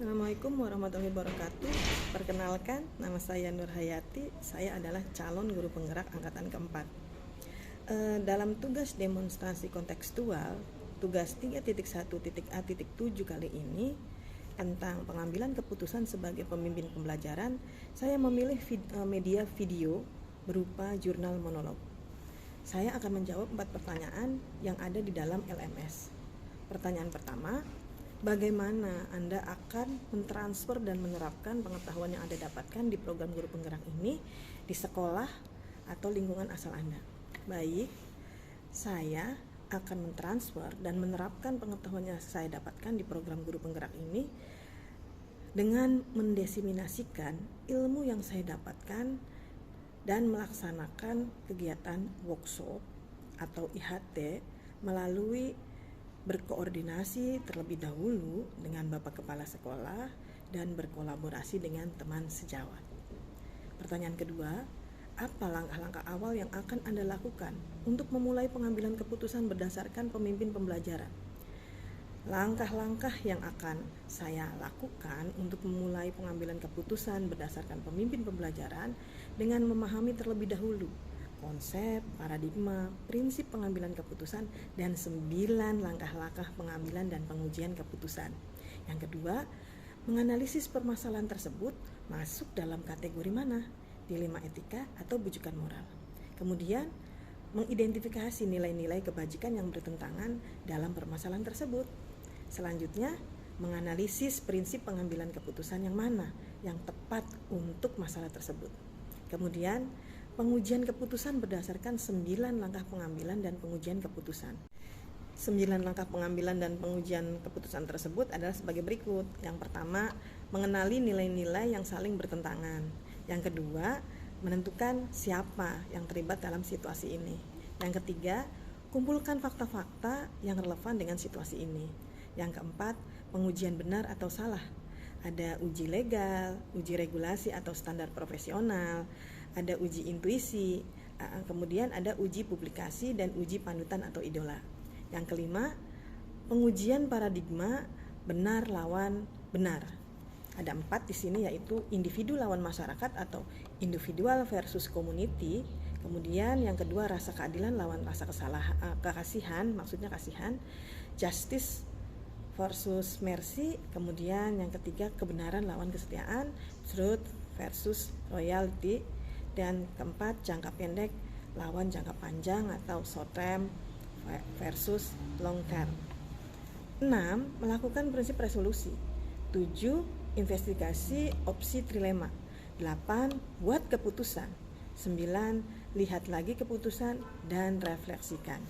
Assalamualaikum warahmatullahi wabarakatuh. Perkenalkan, nama saya Nur Hayati. Saya adalah calon guru penggerak angkatan keempat. Dalam tugas demonstrasi kontekstual, tugas 3.1.A.7 kali ini tentang pengambilan keputusan sebagai pemimpin pembelajaran, saya memilih media video berupa jurnal monolog. Saya akan menjawab 4 pertanyaan yang ada di dalam LMS. Pertanyaan pertama, bagaimana Anda akan mentransfer dan menerapkan pengetahuan yang Anda dapatkan di program guru penggerak ini di sekolah atau lingkungan asal Anda? Baik, saya akan mentransfer dan menerapkan pengetahuan yang saya dapatkan di program guru penggerak ini dengan mendesiminasikan ilmu yang saya dapatkan dan melaksanakan kegiatan workshop atau IHT melalui berkoordinasi terlebih dahulu dengan Bapak Kepala Sekolah dan berkolaborasi dengan teman sejawat. Pertanyaan kedua, apa langkah-langkah awal yang akan Anda lakukan untuk memulai pengambilan keputusan berdasarkan pemimpin pembelajaran? Langkah-langkah yang akan saya lakukan untuk memulai pengambilan keputusan berdasarkan pemimpin pembelajaran dengan memahami terlebih dahulu konsep, paradigma, prinsip pengambilan keputusan, dan 9 langkah-langkah pengambilan dan pengujian keputusan. Yang kedua, menganalisis permasalahan tersebut masuk dalam kategori mana? Dilema etika atau bujukan moral. Kemudian, mengidentifikasi nilai-nilai kebajikan yang bertentangan dalam permasalahan tersebut. Selanjutnya, menganalisis prinsip pengambilan keputusan yang mana yang tepat untuk masalah tersebut. Kemudian, pengujian keputusan berdasarkan 9 langkah pengambilan dan pengujian keputusan. 9 langkah pengambilan dan pengujian keputusan tersebut adalah sebagai berikut. Yang pertama, mengenali nilai-nilai yang saling bertentangan. Yang kedua, menentukan siapa yang terlibat dalam situasi ini. Yang ketiga, kumpulkan fakta-fakta yang relevan dengan situasi ini. Yang keempat, pengujian benar atau salah. Ada uji legal, uji regulasi atau standar profesional, ada uji intuisi, kemudian ada uji publikasi dan uji panutan atau idola. Yang kelima, pengujian paradigma benar lawan benar. Ada 4 di sini, yaitu individu lawan masyarakat atau individual versus community. Kemudian yang kedua, rasa keadilan lawan rasa kekasihan, maksudnya kasihan. Justice versus mercy. Kemudian yang ketiga, kebenaran lawan kesetiaan, truth versus loyalty. Dan keempat, jangka pendek lawan jangka panjang atau short term versus long term. 6. Melakukan prinsip resolusi. 7. Investigasi opsi trilema. 8. Buat keputusan. 9. Lihat lagi keputusan dan refleksikan.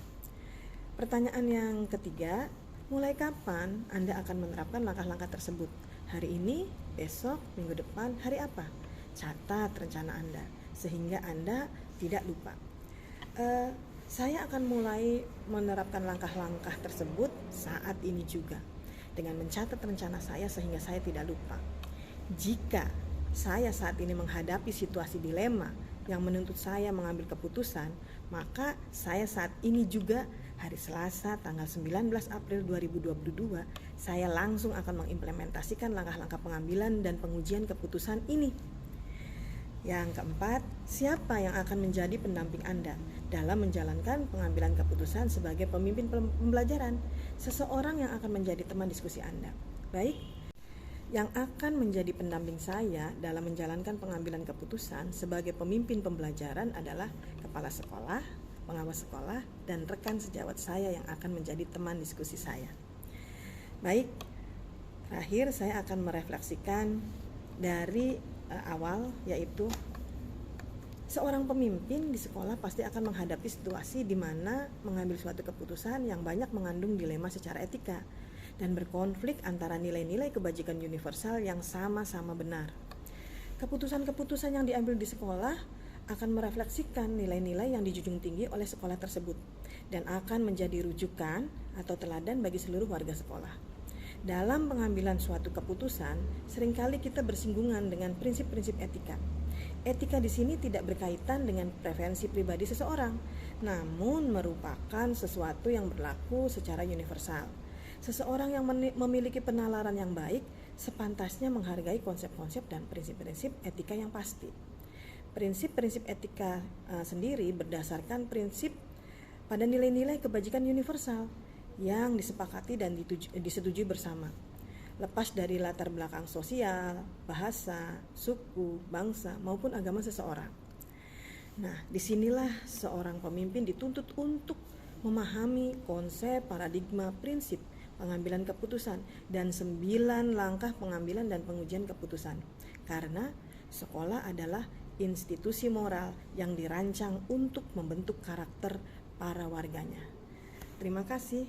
Pertanyaan yang ketiga, mulai kapan Anda akan menerapkan langkah-langkah tersebut? Hari ini, besok, minggu depan, hari apa? Catat rencana Anda sehingga Anda tidak lupa. Saya akan mulai menerapkan langkah-langkah tersebut saat ini juga dengan mencatat rencana saya sehingga saya tidak lupa. Jika saya saat ini menghadapi situasi dilema yang menuntut saya mengambil keputusan, maka saya saat ini juga hari Selasa tanggal 19 April 2022 saya langsung akan mengimplementasikan langkah-langkah pengambilan dan pengujian keputusan ini. Yang keempat, siapa yang akan menjadi pendamping Anda dalam menjalankan pengambilan keputusan sebagai pemimpin pembelajaran? Seseorang yang akan menjadi teman diskusi Anda. Baik, yang akan menjadi pendamping saya dalam menjalankan pengambilan keputusan sebagai pemimpin pembelajaran adalah kepala sekolah, pengawas sekolah, dan rekan sejawat saya yang akan menjadi teman diskusi saya. Baik, terakhir saya akan merefleksikan dari awal, yaitu seorang pemimpin di sekolah pasti akan menghadapi situasi di mana mengambil suatu keputusan yang banyak mengandung dilema secara etika dan berkonflik antara nilai-nilai kebajikan universal yang sama-sama benar. Keputusan-keputusan yang diambil di sekolah akan merefleksikan nilai-nilai yang dijunjung tinggi oleh sekolah tersebut dan akan menjadi rujukan atau teladan bagi seluruh warga sekolah. Dalam pengambilan suatu keputusan, seringkali kita bersinggungan dengan prinsip-prinsip etika. Etika di sini tidak berkaitan dengan preferensi pribadi seseorang, namun merupakan sesuatu yang berlaku secara universal. Seseorang yang memiliki penalaran yang baik sepantasnya menghargai konsep-konsep dan prinsip-prinsip etika yang pasti. Prinsip-prinsip etika sendiri berdasarkan prinsip pada nilai-nilai kebajikan universal yang disepakati dan disetujui bersama, lepas dari latar belakang sosial, bahasa, suku, bangsa, maupun agama seseorang. Nah, disinilah seorang pemimpin dituntut untuk memahami konsep, paradigma, prinsip pengambilan keputusan, dan 9 langkah pengambilan dan pengujian keputusan. Karena sekolah adalah institusi moral yang dirancang untuk membentuk karakter para warganya. Terima kasih.